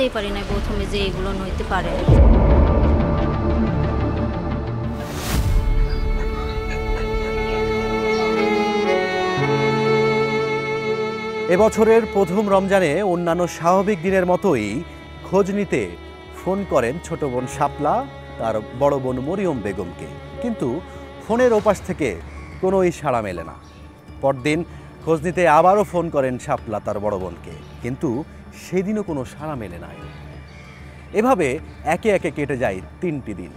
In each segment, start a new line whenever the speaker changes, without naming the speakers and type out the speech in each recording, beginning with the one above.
বুঝতেই পারি না প্রথমে যে এগুলো হইতে পারে।
এবছরের প্রথম রমজানে অন্যান্য স্বাভাবিক দিনের মতোই খোঁজ নিতে ফোন করেন ছোট বোন শাপলা তার বড় বোন মরিয়ম বেগমকে, কিন্তু ফোনের ওপাশ থেকে কোনোই সাড়া মেলে না। পরদিন খোঁজ নিতে আবারও ফোন করেন শাপলা তার বড় বোনকে, কিন্তু সেদিনও কোনো সাড়া মেলে নাই। এভাবে একে একে কেটে যায় 3টি দিন।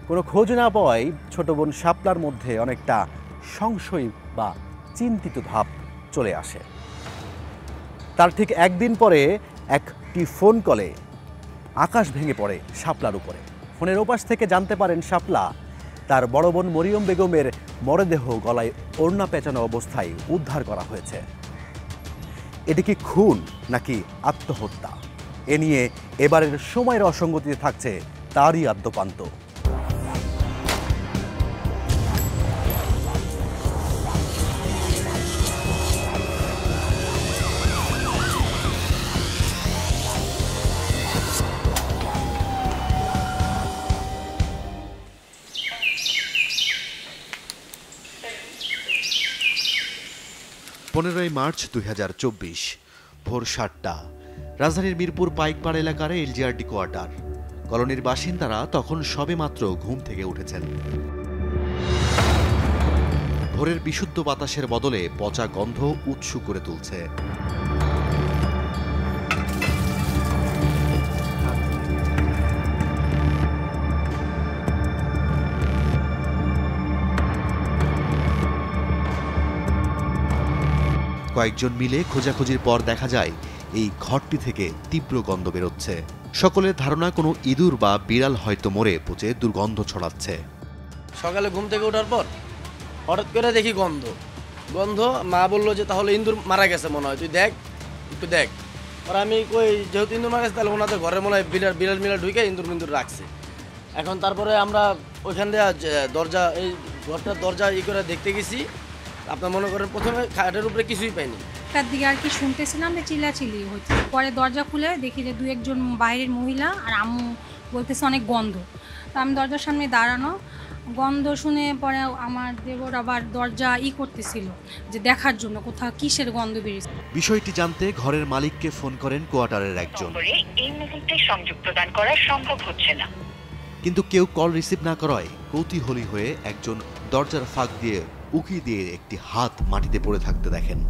কোনো খোঁজ না পাওয়ায় ছোট বোন শাপলার মধ্যে অনেকটা সংশয় বা চিন্তিত ভাব চলে আসে। তার ঠিক একদিন পরে একটি ফোন কলে আকাশ ভেঙে পড়ে শাপলার উপরে। ফোনের ওপাশ থেকে জানতে পারেন শাপলা তার বড় বোন মরিয়ম বেগমের মরদেহ গলায় ওড়না পেঁচানো অবস্থায় উদ্ধার করা হয়েছে। এটি কি খুন নাকি আত্মহত্যা? এ নিয়ে এবারের সময়ের অসঙ্গতিতে থাকছে তারই আদ্যপান্ত।
15 মার্চ 2024 ভোর 7টা, রাজধানীর মিরপুর পাইকপাড় এলাকার এলজিআরডি কোয়ার্টার। কলোনির বাসিন্দারা তখন সবেমাত্র ঘুম থেকে উঠেছেন। ভোরের বিশুদ্ধ বাতাসের বদলে পচা গন্ধ উৎসু করে তুলছে। কয়েকজন মিলে খোঁজাখুঁজির পর দেখা যায় এই ঘরটি থেকে তীব্র গন্ধ বেরোচ্ছে। সকলের ধারণা কোনো ইঁদুর বা বিড়াল হয়তো মরে পচে দুর্গন্ধ ছড়াচ্ছে।
সকালে ঘুম থেকে ওঠার পর হঠাৎ করে দেখি গন্ধ। মা বললো যে তাহলে ইঁদুর মারা গেছে মনে হয়, তুই দেখ একটু দেখ। আর আমি কই যেহেতু ইঁদুর মারা গেছে তাহলে ওনাদের ঘরের মনে হয় বিড়াল মিলা ঢুকে ইঁদুর রাখছে। এখন তারপরে আমরা ওইখান দিয়ে দরজা এই ঘরটার দরজা করে দেখতে গেছি। আপনার মনে করেন প্রথমে খাটের উপরে কিছুই পাইনি।
তার দিকে আর কি শুনতেছিলাম যে চিল্লাচিল্লি হচ্ছে। পরে দরজা খুলে দেখি যে 2-1 জন বাইরের মহিলা আর আম্মু বলতেছে অনেক গন্ধ। তো আমি দরজার সামনে দাঁড়ানো, গন্ধ শুনে পরে আমার দেবর আবার দরজা করতেছিল যে দেখার জন্য কোথাও কিসের গন্ধ বেরিয়েছে।
বিষয়টি জানতে ঘরের মালিককে ফোন করেন কোয়ার্টারের একজন।
এই মুহূর্তে সংযোগ প্রদান করা সম্ভব হচ্ছে না।
কিন্তু কেউ কল রিসিভ না করায় কৌতূহলী হয়ে একজন দরজার ফাঁক দিয়ে উকি দিয়ে একটি হাত মাটিতে পড়ে থাকতে দেখেন।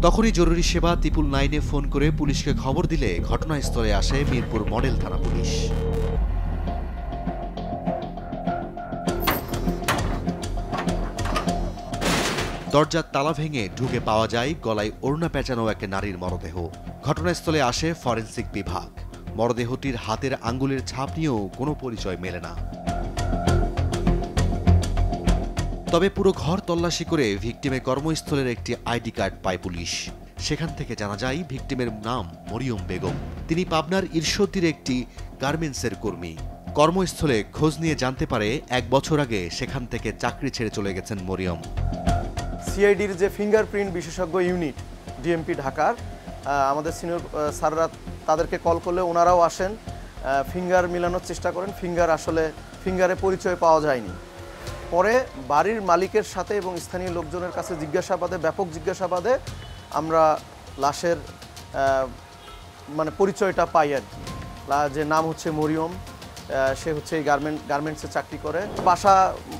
তখনই জরুরি সেবা 999-এ ফোন করে পুলিশকে খবর দিলে ঘটনাস্থলে আসে মিরপুর মডেল থানা পুলিশ। দরজার তালা ভেঙে ঢুকে পাওয়া যায় গলায় ওড়না পেঁচানো এক নারীর মরদেহ। ঘটনাস্থলে আসে ফরেনসিক বিভাগ। মরদেহটির হাতের আঙ্গুলের ছাপ নিয়েও কোনো পরিচয় মেলে না। তবে পুরো ঘর তল্লাশি করে ভিকটিমের কর্মস্থলের একটি আইডি কার্ড পায় পুলিশ। সেখান থেকে জানা যায় ভিকটিমের নাম মরিয়ম বেগম। তিনি পাবনার ঈশ্বরদীর একটি গার্মেন্টসের কর্মী। কর্মস্থলে খোঁজ নিয়ে জানতে পারে 1 বছর আগে সেখান থেকে চাকরি ছেড়ে চলে গেছেন মরিয়ম।
সিআইডির যে ফিঙ্গারপ্রিন্ট বিশেষজ্ঞ ইউনিট ডিএমপি ঢাকার আমাদের সিনিয়র স্যাররা তাদেরকে কল করলে ওনারাও আসেন, ফিঙ্গার মিলানোর চেষ্টা করেন। ফিঙ্গারে পরিচয় পাওয়া যায়নি। পরে বাড়ির মালিকের সাথে এবং স্থানীয় লোকজনের কাছে ব্যাপক জিজ্ঞাসাবাদে আমরা লাশের পরিচয়টা পাই আর কি। যে নাম হচ্ছে মরিয়ম, সে হচ্ছে এই গার্মেন্টসে চাকরি করে। বাসা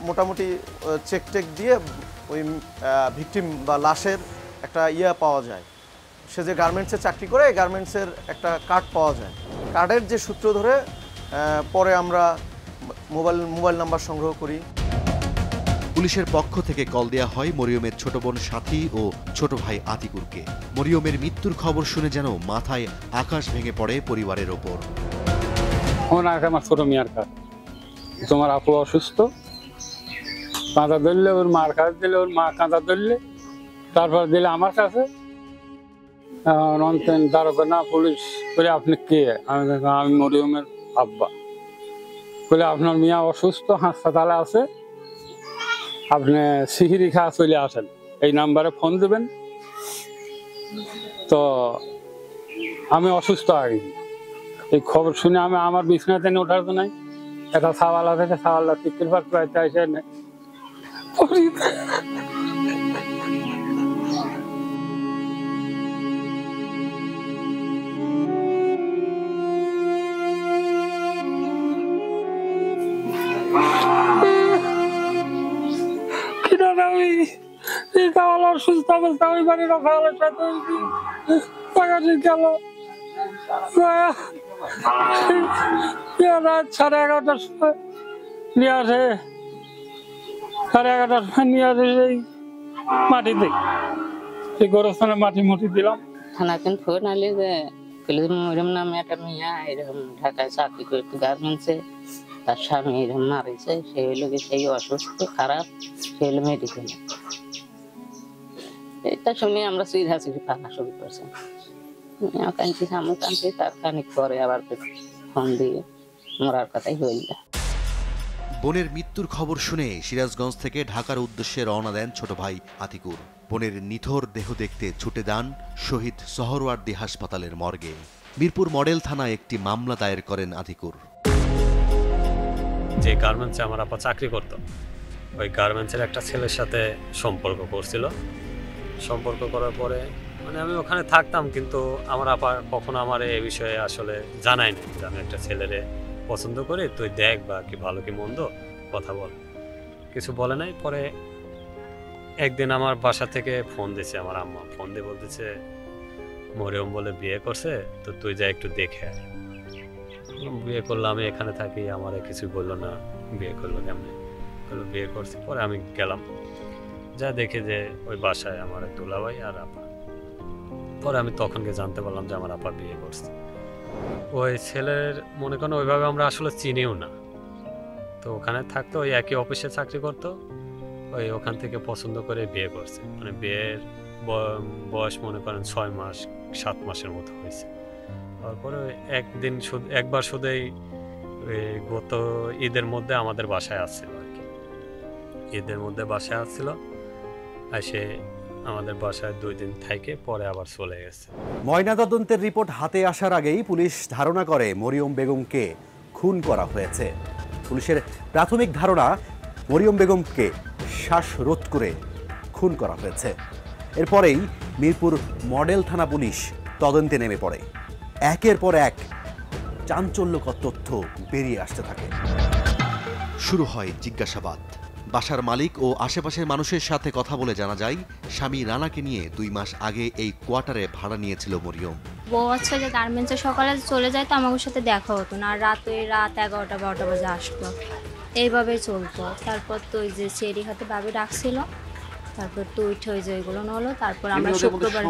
মোটামুটি চেক দিয়ে ওই ভিকটিম বা লাশের একটা পাওয়া যায়। সে যে গার্মেন্টসে চাকরি করে এই গার্মেন্টসের একটা কার্ড পাওয়া যায়। কার্ডের যে সূত্র ধরে পরে আমরা মোবাইল নাম্বার সংগ্রহ করি।
পুলিশের পক্ষ থেকে কল দেয়া হয় মরিয়মের ছোট বোন সাথী ও ছোট ভাই আতিকুরকে। মরিয়মের মৃত্যুর খবর শুনে যেন মাথায় আকাশ ভেঙে পড়ে পরিবারের ওপর।
আমার ছোট মেয়ের কাজ, তোমার আপু অসুস্থ, কাঁদা ধরলে ওর মার কাছে দিলে, ওর মা কাঁদা ধরলে, তারপর দিলে আমার কাছে। তারপর না পুলিশ বলে আপনি কে? আমি মরিয়মের আব্বা। বলে আপনার মেয়ে অসুস্থ, হাসপাতালে আছে, আপনি সিহিরি খাওয়া চলে আসেন, এই নাম্বারে ফোন দেবেন। তো আমি অসুস্থ আগে, এই খবর শুনে আমি আমার বিছানাতে ওঠার তো নাই, একটা সাওয়ালা থেকে সাওয়ালা টিকির পার প্রাইতে এসে আমি এই সাওয়ালার সুস্থ অবস্থা ওই বাড়ির সাওয়ালের সাথে গেল রাত 11:30টার সময় নিয়ে আসে, 11:30টার সময় নিয়ে আসে সেই মাটিতে, সেই গোরস্থানে মাটি মুটি দিলাম।
থানা কিন্তু ফোন আলে যে মরিয়ম নামে একটা মেয়া এরকম ঢাকায় চাকরি করতে গার্মেন্টসে, তার স্বামী এরকম মারিছে, সেই হলো সেই অসুস্থ খারাপ, সে হলো মেডিকেলে। এটা শুনে আমরা চিড়াচিড়ি পালা শুরু করছি, কাঁদছি সামনে কাঁদছি, তার খানিক পরে আবার ফোন দিয়ে মরার কথাই হইল।
বোনের মৃত্যুর খবর শুনে সিরাজগঞ্জ থেকে ঢাকার উদ্দেশ্যে রওনা দেন ছোট ভাই আতিকুর। বোনের নিথর দেহ দেখতে ছুটে যান শহীদ সোহরওয়ার্দী হাসপাতালের মর্গে। মিরপুর মডেল থানায় একটি মামলা দায়ের করেন আতিকুর।
যে গার্মেন্টসে আমার আপা চাকরি করত, ওই গার্মেন্টসের একটা ছেলের সাথে সম্পর্ক করছিল। সম্পর্ক করার পরে মানে আমি ওখানে থাকতাম, কিন্তু আমার আপা কখনো আমার এই বিষয়ে আসলে জানায় না যে আমি একটা ছেলেরে পছন্দ করি, তুই দেখ বা কি ভালো কি মন্দ কথা বল, কিছু বলে নাই। পরে একদিন আমার বাসা থেকে ফোন দিছে আমার আম্মা, ফোন দিয়ে বলতেছে মরিয়ম বলে বিয়ে করছে, তো তুই যা একটু দেখে আয়। বিয়ে করলো, আমি এখানে থাকি, আমার কিছু বললো না, বিয়ে করলো কেমনে, বললো বিয়ে করছি। পরে আমি গেলাম, যা দেখে যে ওই বাসায় আমার দুলাভাই আর আপা। পরে আমি তখনকে জানতে পারলাম যে আমার আপা বিয়ে করছে। ওই ছেলের মনে করেন ওইভাবে আমরা আসলে চিনিও না, তো ওখানে থাকতো, ওই একই অফিসে চাকরি করতো, ওই ওখান থেকে পছন্দ করে বিয়ে করছে। মানে বিয়ের বয়স মনে করেন 6 মাস 7 মাসের মতো হয়েছে। তারপরে একবার শুধুই গত ঈদের মধ্যে আমাদের বাসায় আসছিল আর কি, ঈদের মধ্যে বাসায় আসছিল, এসে আমাদের বাসায় 2 দিন থেকে পরে আবার চলে গেছে।
ময়নাতদন্তের রিপোর্ট হাতে আসার আগেই পুলিশ ধারণা করে মরিয়ম বেগমকে খুন করা হয়েছে। পুলিশের প্রাথমিক ধারণা মরিয়ম বেগমকে শ্বাসরোধ করে খুন করা হয়েছে। এরপরেই মিরপুর মডেল থানা পুলিশ তদন্তে নেমে পড়ে। একের পর এক চাঞ্চল্যকর তথ্য বেরিয়ে আসতে থাকে।
শুরু হয় জিজ্ঞাসাবাদ। বাসার মালিক ও আশেপাশের মানুষের সাথে কথা বলে জানা যায়, স্বামী রানাকে নিয়ে 2 মাস আগে এই কোয়ার্টারে ভাড়া নিয়েছিল মরিয়ম।
বউ হচ্ছে যে গার্মেন্টসে সকালে চলে যায়, তো আমাদের সাথে দেখা হতো না, আর রাত 11টা-12টা বাজে আসতো, এইভাবেই চলতো। তারপর তো ওই যে চেরি হাতে ভাবি ডাকছিল, তারপর তো উঠে ওই যে ওইগুলো হলো। তারপর আমরা শুক্রবার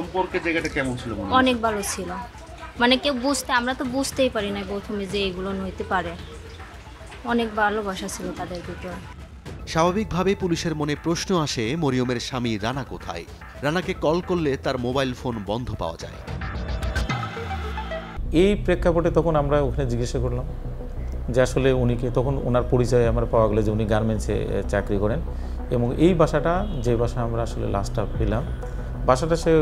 অনেক ভালো ছিল, মানে কেউ আমরা তো বুঝতেই পারি না প্রথমে যে এগুলো হইতে পারে। অনেক ভালোবাসা ছিল তাদের ভিতর।
স্বাভাবিকভাবে পুলিশের মনে প্রশ্ন আসে, মরিয়মের স্বামী রানা কোথায়? রানাকে কল করলে তার মোবাইল ফোন বন্ধ পাওয়া যায়।
এই প্রেক্ষাপটে তখন আমরা ওখানে জিজ্ঞাসা করলাম যে আসলে উনিকে, তখন ওনার পরিচয় আমরা পাওয়া গেলো যে উনি গার্মেন্টসে চাকরি করেন, এবং এই বাসাটা যে বাসা আমরা আসলে লাস্টটা পেলাম, বাসাটা সে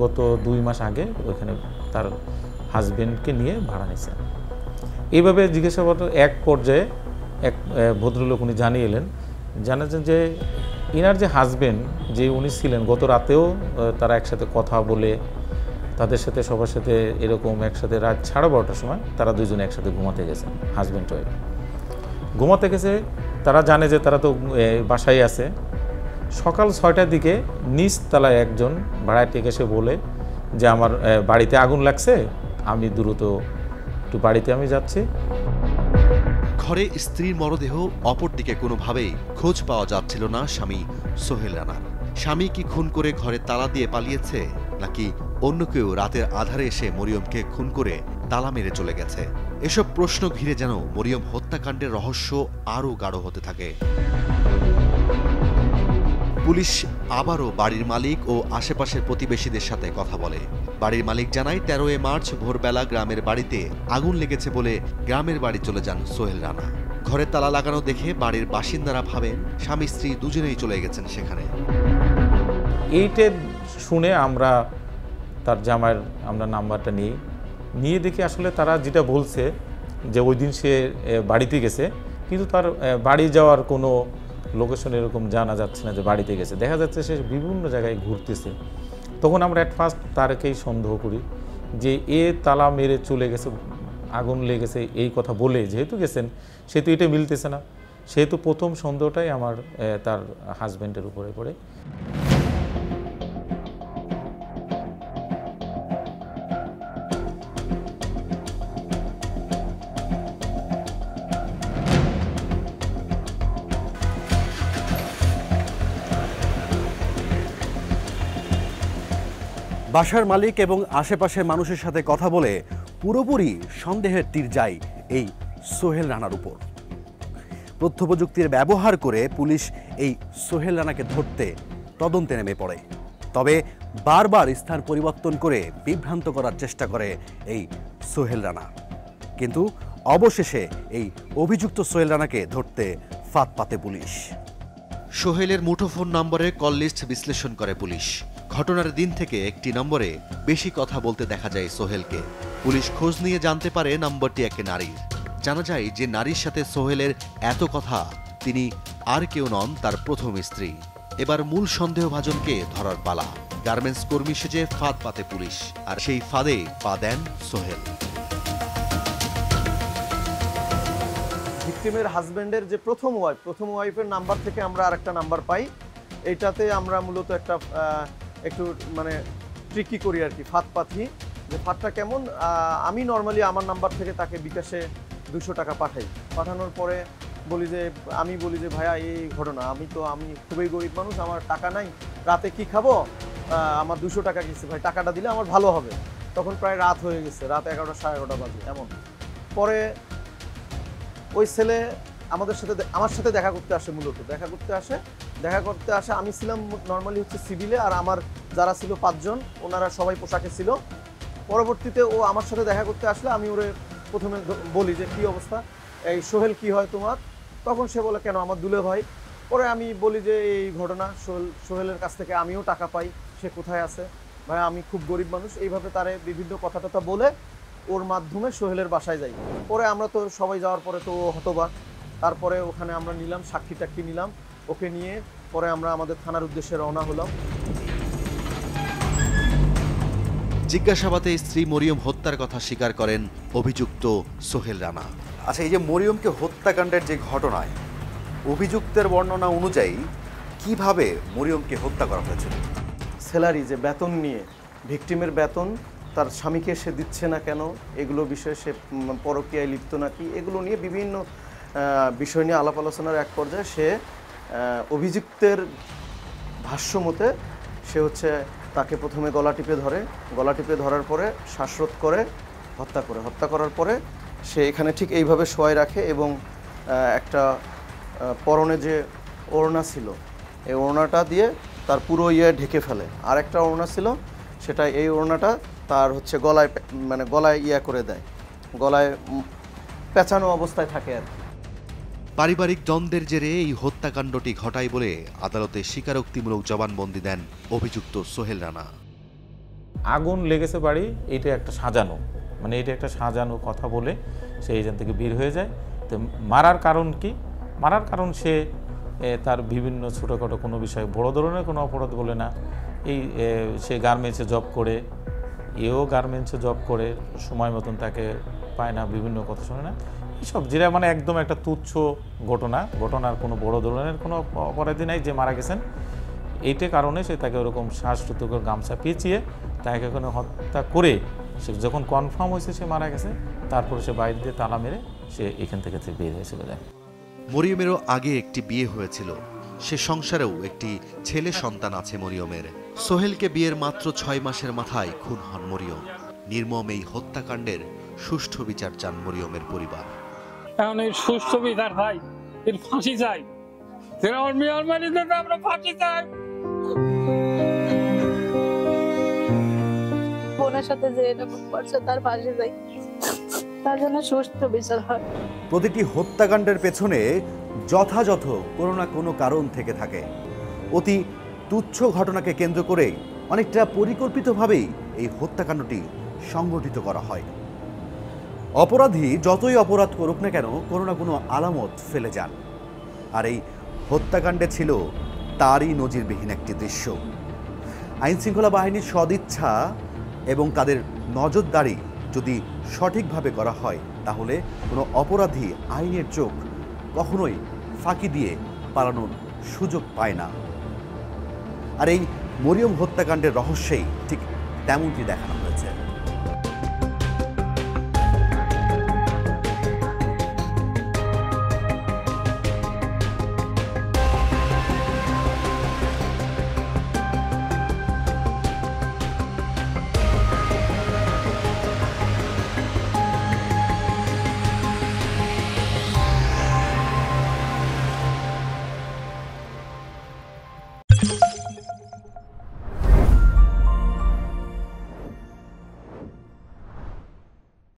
গত 2 মাস আগে ওইখানে তার হাজবেন্ডকে নিয়ে ভাড়া নিয়েছে। এইভাবে জিজ্ঞাসাবাদ এক পর্যায়ে এক ভদ্রলোক উনি জানিয়ে এলেন, জানাচ্ছেন যে ইনার যে হাজবেন্ড যে উনি ছিলেন, গত রাতেও তারা একসাথে কথা বলে, তাদের সাথে সবার সাথে এরকম একসাথে রাত 12:30টার সময় তারা দুজনে একসাথে ঘুমাতে গেছে। হাজবেন্ড ওয়াইফ ঘুমাতে গেছে, তারা জানে যে তারা তো বাসায় আছে। সকাল 6টার দিকে নিচ তলায় একজন ভাড়াটিয়া এসে বলে যে আমার বাড়িতে আগুন লাগছে, আমি দ্রুত একটু বাড়িতে আমি যাচ্ছি।
ঘরে স্ত্রীর মরদেহ, অপরদিকে কোনোভাবেই খোঁজ পাওয়া যাচ্ছিল না স্বামী সোহেল রানার। স্বামী কি খুন করে ঘরে তালা দিয়ে পালিয়েছে, নাকি অন্য কেউ রাতের আধারে এসে মরিয়মকে খুন করে তালা মেরে চলে গেছে? এসব প্রশ্ন ঘিরে যেন মরিয়ম হত্যাকাণ্ডের রহস্য আরও গাঢ় হতে থাকে। পুলিশ আবারও বাড়ির মালিক ও আশেপাশের প্রতিবেশীদের সাথে কথা বলে। বাড়ির মালিক জানায় 13 মার্চ ভোরবেলা গ্রামের বাড়িতে আগুন লেগেছে বলে গ্রামের বাড়ি চলে যান সোহেল রানা। ঘরে তালা লাগানো দেখে বাড়ির বাসিন্দারা ভাবেন স্বামী স্ত্রী দুজনেই চলে গেছেন সেখানে।
এইটা শুনে আমরা তার জামাইয়ের আমরা নাম্বারটা নিয়ে দেখি আসলে তারা যেটা বলছে যে ওই দিন সে বাড়িতে গেছে, কিন্তু তার বাড়ি যাওয়ার কোনো লোকেশন এরকম জানা যাচ্ছে না যে বাড়িতে গেছে। দেখা যাচ্ছে সে বিভিন্ন জায়গায় ঘুরতেছে। তখন আমরা অ্যাট ফার্স্ট তারকেই সন্দেহ করি যে এ তালা মেরে চলে গেছে, আগুন লেগেছে এই কথা বলে যেহেতু গেছেন সেহেতু এটা মিলতেছে না, সেহেতু প্রথম সন্দেহটাই আমার তার হাজব্যান্ডের উপরে পড়ে।
বাসার মালিক এবং আশেপাশের মানুষের সাথে কথা বলে পুরোপুরি সন্দেহের তীর যায় এই সোহেল রানার উপর। তথ্যপ্রযুক্তির ব্যবহার করে পুলিশ এই সোহেল রানাকে ধরতে তদন্তে নেমে পড়ে। তবে বারবার স্থান পরিবর্তন করে বিভ্রান্ত করার চেষ্টা করে এই সোহেল রানা, কিন্তু অবশেষে এই অভিযুক্ত সোহেল রানাকে ধরতে ফাঁদ পাতে পুলিশ।
সোহেলের মুঠোফোন নম্বরে কল লিস্ট বিশ্লেষণ করে পুলিশ। ঘটনার দিন থেকে একটি নম্বরে বেশি কথা বলতে দেখা যায় সোহেলকে। পুলিশ খোঁজ নিয়ে জানতে পারে নম্বরটি এক নারীর। জানা যায় যে নারীর সাথে সোহেলের এত কথা তিনি আর কেউ নন, তার প্রথম স্ত্রী। এবার মূল সন্দেহভাজনকে ধরার পালা। গার্মেন্টস কর্মী সেজে ফাঁদ পাতে পুলিশ, আর সেই ফাঁদে পা দেন সোহেল।
ভিকটিমের হাজব্যান্ডের যে প্রথম ওয়াইফের নাম্বার থেকে আমরা আরেকটা নাম্বার পাই। এইটাতে আমরা মূলত একটু মানে ট্রিকি করি আর কি, ফাঁদ পাতি। যে ফাঁদটা কেমন, আমি নর্মালি আমার নাম্বার থেকে তাকে বিকাশে 200 টাকা পাঠাই। পাঠানোর পরে আমি বলি যে ভাইয়া এই ঘটনা, আমি খুবই গরিব মানুষ, আমার টাকা নাই, রাতে কি খাবো, আমার 200 টাকা গেছে ভাই, টাকাটা দিলে আমার ভালো হবে। তখন প্রায় রাত হয়ে গেছে, রাত 11টা সাড়ে 11টা বাজে এমন। পরে ওই ছেলে আমার সাথে দেখা করতে আসে, মূলত দেখা করতে আসে। আমি ছিলাম নর্মালি হচ্ছে সিভিলে, আর আমার যারা ছিল 5 জন, ওনারা সবাই পোশাকে ছিল। পরবর্তীতে ও আমার সাথে দেখা করতে আসলে আমি ওরে প্রথমে বলি যে কি অবস্থা, এই সোহেল কি হয় তোমার? তখন সে বলে কেন, আমার দুলে ভাই। পরে আমি বলি যে এই ঘটনা, সোহেলের কাছ থেকে আমিও টাকা পাই, সে কোথায় আছে ভাই, আমি খুব গরিব মানুষ। এইভাবে তারে বিভিন্ন কথা বলে ওর মাধ্যমে সোহেলের বাসায় যাই। পরে আমরা তো সবাই যাওয়ার পরে তো হতবাক। তারপরে ওখানে আমরা নিলাম সাক্ষী নিলাম, ওকে নিয়ে পরে আমরা আমাদের থানার উদ্দেশ্যে রওনা হলাম।
জিজ্ঞাসাবাদে স্ত্রী মরিয়ম হত্যার কথা স্বীকার করেন অভিযুক্ত সোহেল রানা।
আচ্ছা, এই যে মরিয়মকে হত্যাকাণ্ডের যে ঘটনায় অভিযুক্তের বর্ণনা অনুযায়ী কিভাবে মরিয়মকে হত্যা করা হয়েছিল?
স্যালারি, যে বেতন নিয়ে, ভিকটিমের বেতন তার স্বামীকে সে দিচ্ছে না কেন, এগুলো বিষয়ে সে পরকীয়ায় লিপ্ত নাকি, এগুলো নিয়ে বিভিন্ন বিষয় নিয়ে আলাপ আলোচনার এক পর্যায়ে সে অভিযুক্তের ভাষ্য মতে সে তাকে প্রথমে গলা টিপে ধরার পরে শ্বাসরোধ করে হত্যা করার পরে সে এখানে ঠিক এইভাবে শোয়াই রাখে, এবং একটা পরনে যে ওড়না ছিল এই ওড়নাটা দিয়ে তার পুরো ঢেকে ফেলে। আর একটা ওড়না ছিল, সেটা এই ওড়নাটা তার গলায় করে দেয়, গলায় পেঁচানো অবস্থায় থাকে আর কি।
পারিবারিক দ্বন্দ্বের জেরে এই হত্যাকাণ্ডটি ঘটায় বলে আদালতে স্বীকারোক্তিমূলক জবানবন্দি দেন অভিযুক্ত সোহেল রানা।
আগুন লেগেছে বাড়ি, এটা একটা সাজানো কথা বলে সে এখান থেকে বের হয়ে যায়। তো মারার কারণ কি? মারার কারণ সে তার বিভিন্ন ছোটোখাটো কোনো বিষয়, বড় ধরনের কোনো অপরাধ বলে না। সে গার্মেন্টসে জব করে, গার্মেন্টসে জব করে সময় মতন তাকে পায় না, বিভিন্ন কথা শোনে না, এইসব যেটা একদম একটা তুচ্ছ ঘটনার কোনো বড় ধরনের কোনো অপরাধী নাই যে মারা গেছেন। এইটা কারণে সে তাকে ওরকম শ্বাসরোধ করে গামছা পেঁচিয়ে তাকে ওখানে হত্যা করে, সে যখন কনফার্ম হয়েছে সে মারা গেছে, তারপরে সে বাইরে দিয়ে তালা মেরে সে এখান থেকে বের হয়ে চলে যায়।
মরিয়মেরও আগে একটি বিয়ে হয়েছিল, সে সংসারেও একটি ছেলে সন্তান আছে মরিয়মের। সোহেলকে বিয়ের মাত্র 6 মাসের মাথায় খুন হন মরিয়ম। নির্মম এই হত্যাকাণ্ডের সুষ্ঠু বিচার চান মরিয়মের পরিবার।
এখন এই সুষ্ঠু বিচার ভাই, এর ফাঁসি চাই, আমরা ফাঁসি চাই।
বোনের সাথে যে এরকম করছে তার ফাঁসি চাই। তার জন্য সুষ্ঠু বিচার হয়।
প্রতিটি হত্যাকাণ্ডের পেছনে যথাযথ কোনো না কোনো কারণ থেকে থাকে। অতি তুচ্ছ ঘটনাকে কেন্দ্র করে অনেকটা পরিকল্পিতভাবেই এই হত্যাকাণ্ডটি সংগঠিত করা হয়। অপরাধী যতই অপরাধ করুক না কেন কোনো না কোনো আলামত ফেলে যান, আর এই হত্যাকাণ্ডে ছিল তারই নজিরবিহীন একটি দৃশ্য। আইনশৃঙ্খলা বাহিনীর সদিচ্ছা এবং তাদের নজরদারি যদি সঠিকভাবে করা হয় তাহলে কোনো অপরাধী আইনের চোখ কখনোই ফাঁকি দিয়ে পালানোর সুযোগ পায় না। আর এই মরিয়ম হত্যাকাণ্ডের রহস্যেই ঠিক তেমনটি দেখানো